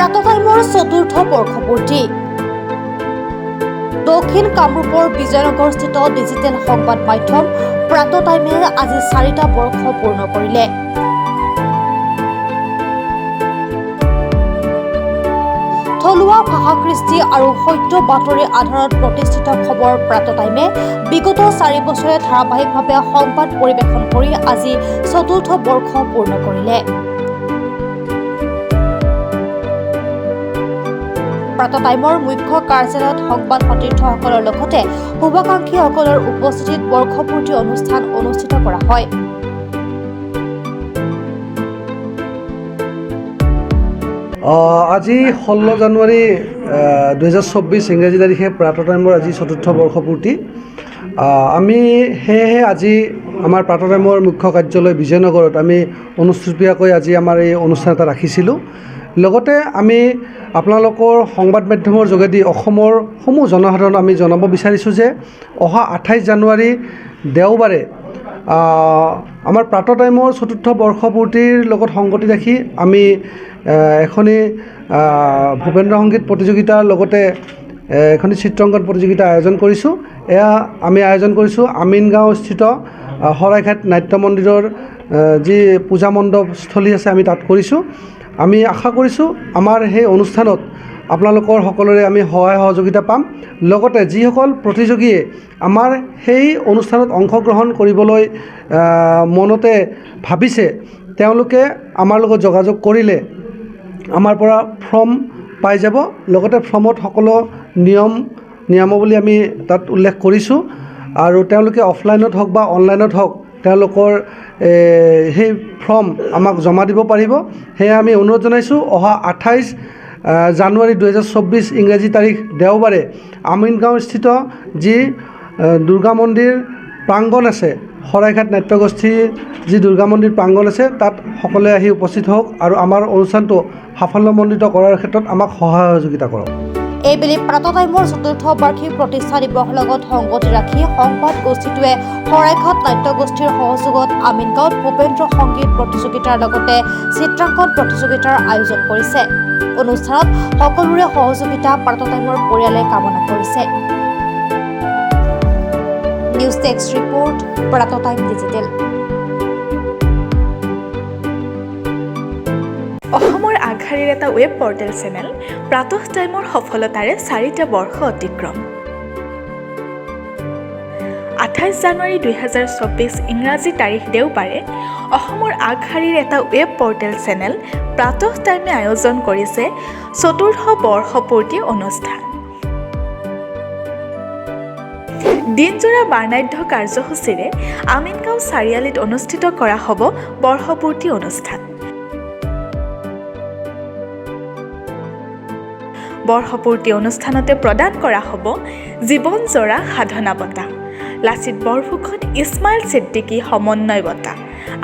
প্ৰাতঃটাইমৰ চতুৰ্থ বৰ্ষপূৰ্তি দক্ষিণ কামৰূপৰ বিজয়নগৰস্থিত ডিজিটেল সংবাদ মাধ্যম প্ৰাতঃটাইমে আজি 4টা বৰ্ষ পূৰ্ণ কৰিলে। থলুৱা ভাষা কৃষ্টি আৰু সত্য বাতৰিৰ আধাৰত প্ৰতিষ্ঠিত খবৰ প্ৰাতঃটাইমে বিগত 4 বছৰে ধাৰাবাহিকভাৱে সংবাদ পৰিৱেশন কৰি আজি চতুৰ্থ বৰ্ষ পূৰ্ণ কৰিলে। প্ৰাতঃটাইমৰ মুখ্য কাৰ্যালয়ত সংবাদ সতীৰ্থসকলৰ লগতে শুভাকাংক্ষীসকলৰ উপস্থিতিত বৰ্ষপূৰ্তি অনুষ্ঠান অনুষ্ঠিত কৰা হয়। আজি 16 জানুৱাৰী 2024 ইংৰাজী তাৰিখে প্ৰাতঃটাইমৰ আজি চতুৰ্থ বৰ্ষপূৰ্তি। আমি সেয়েহে আজি আমাৰ প্ৰাতঃটাইমৰ মুখ্য কাৰ্যালয় বিজয়নগৰত আমি অনুষ্ঠিতভাৱে আজি আমাৰ এই অনুষ্ঠান এটা ৰাখিছিলোঁ। লগতে আমি আপোনালোকৰ সংবাদ মাধ্যমৰ যোগেদি অসমৰ সমূহ জনসাধাৰণক আমি জনাব বিচাৰিছোঁ যে অহা 28 জানুৱাৰী দেওবাৰে আমাৰ প্ৰাতঃটাইমৰ চতুৰ্থ বৰ্ষপূৰ্তিৰ লগত সংগতি ৰাখি আমি এখনি ভূপেন্দ্ৰ সংগীত প্ৰতিযোগিতাৰ লগতে এখনি চিত্ৰাংকন প্ৰতিযোগিতা আয়োজন কৰিছোঁ। এয়া আমি আয়োজন কৰিছোঁ আমিনগাঁওস্থিত শৰাইঘাট নাট্য মন্দিৰৰ যি পূজা মণ্ডপস্থলী আছে আমি তাত কৰিছোঁ। আমি আশা কৰিছোঁ আমাৰ সেই অনুষ্ঠানত আপোনালোকৰ সকলোৰে আমি সহায় সহযোগিতা পাম। লগতে যিসকল প্ৰতিযোগীয়ে আমাৰ সেই অনুষ্ঠানত অংশগ্ৰহণ কৰিবলৈ মনতে ভাবিছে তেওঁলোকে আমাৰ লগত যোগাযোগ কৰিলে আমাৰ পৰা ফৰ্ম পাই যাব। লগতে ফৰ্মত সকলো নিয়মাৱলী আমি তাত উল্লেখ কৰিছোঁ আৰু তেওঁলোকে অফলাইনত হওক বা অনলাইনত হওক তেওঁলোকৰ সেই ফৰ্ম আমাক জমা দিব পাৰিব। সেয়ে আমি অনুৰোধ জনাইছোঁ অহা 28 জানুৱাৰী 2024 ইংৰাজী তাৰিখ দেওবাৰে আমিনগাঁওস্থিত যি দুৰ্গা মন্দিৰ প্ৰাংগণ আছে, শৰাইঘাট নাট্যগোষ্ঠীৰ যি দুৰ্গা মন্দিৰ প্ৰাংগণ আছে তাত সকলোৱে আহি উপস্থিত হওক আৰু আমাৰ অনুষ্ঠানটো সাফল্যমণ্ডিত কৰাৰ ক্ষেত্ৰত আমাক সহায় সহযোগিতা কৰক। এইবেলি প্ৰাতঃটাইমৰ চতুৰ্থ বাৰ্ষিক প্ৰতিষ্ঠা দিৱসৰ লগত সংগতি ৰাখি সংবাদ গোষ্ঠীটোৱে শৰাইঘাট নাট্যগোষ্ঠীৰ সহযোগত আমিনগাঁৱত ভূপেন্দ্ৰ সংগীত প্ৰতিযোগিতাৰ লগতে চিত্ৰাংকন প্ৰতিযোগিতাৰ আয়োজন কৰিছে। অনুষ্ঠানত সকলোৰে সহযোগিতা প্ৰাতঃটাইমৰ পৰিয়ালে কামনা কৰিছে। নিউজ টেক্স ৰিপৰ্ট প্ৰাতঃটাইম ডিজিটেল। অসমৰ আগশাৰীৰ এটা ৱেব পৰ্টেল চেনেল প্ৰাতঃটাইমৰ সফলতাৰে 4টা বৰ্ষ অতিক্ৰম। 28 জানুৱাৰী 2024 ইংৰাজী তাৰিখ দেওবাৰে অসমৰ আগশাৰীৰ এটা ৱেব পৰ্টেল চেনেল প্ৰাতঃটাইমে আয়োজন কৰিছে চতুৰ্থ বৰ্ষপূৰ্তি অনুষ্ঠান। দিনজোৰা বাৰ্ণাঢ্য কাৰ্যসূচীৰে আমিনগাঁও চাৰিআলিত অনুষ্ঠিত কৰা হ'ব বৰ্ষপূৰ্তি অনুষ্ঠান। বৰ্ষপূৰ্তি অনুষ্ঠানতে প্ৰদান কৰা হ'ব জীৱনজোৰা সাধনা বঁটা, লাচিত বৰফুকন ইছমাইল ছিদ্দিকী সমন্বয় বঁটা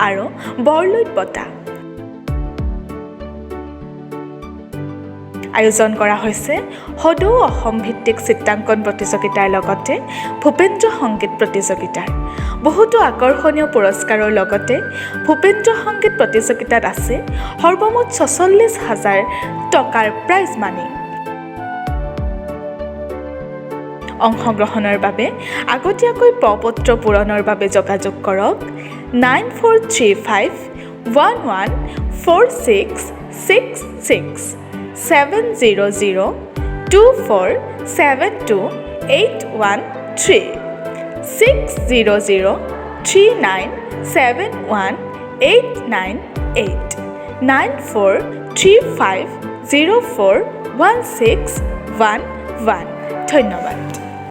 আৰু বৰলুইত বঁটা। আয়োজন কৰা হৈছে সদৌ অসম ভিত্তিক চিত্ৰাংকন প্ৰতিযোগিতাৰ লগতে ভূপেন্দ্ৰ সংগীত প্ৰতিযোগিতাৰ। বহুতো আকৰ্ষণীয় পুৰস্কাৰৰ লগতে ভূপেন্দ্ৰ সংগীত প্ৰতিযোগিতাত আছে সৰ্বমুঠ 46,000 টকাৰ প্ৰাইজ মানি। অংশগ্ৰহণৰ বাবে আগতীয়াকৈ প্ৰ-পত্ৰ পূৰণৰ বাবে যোগাযোগ কৰক 9435114666 70024728113 600397189 9435041611। ধন্যবাদ।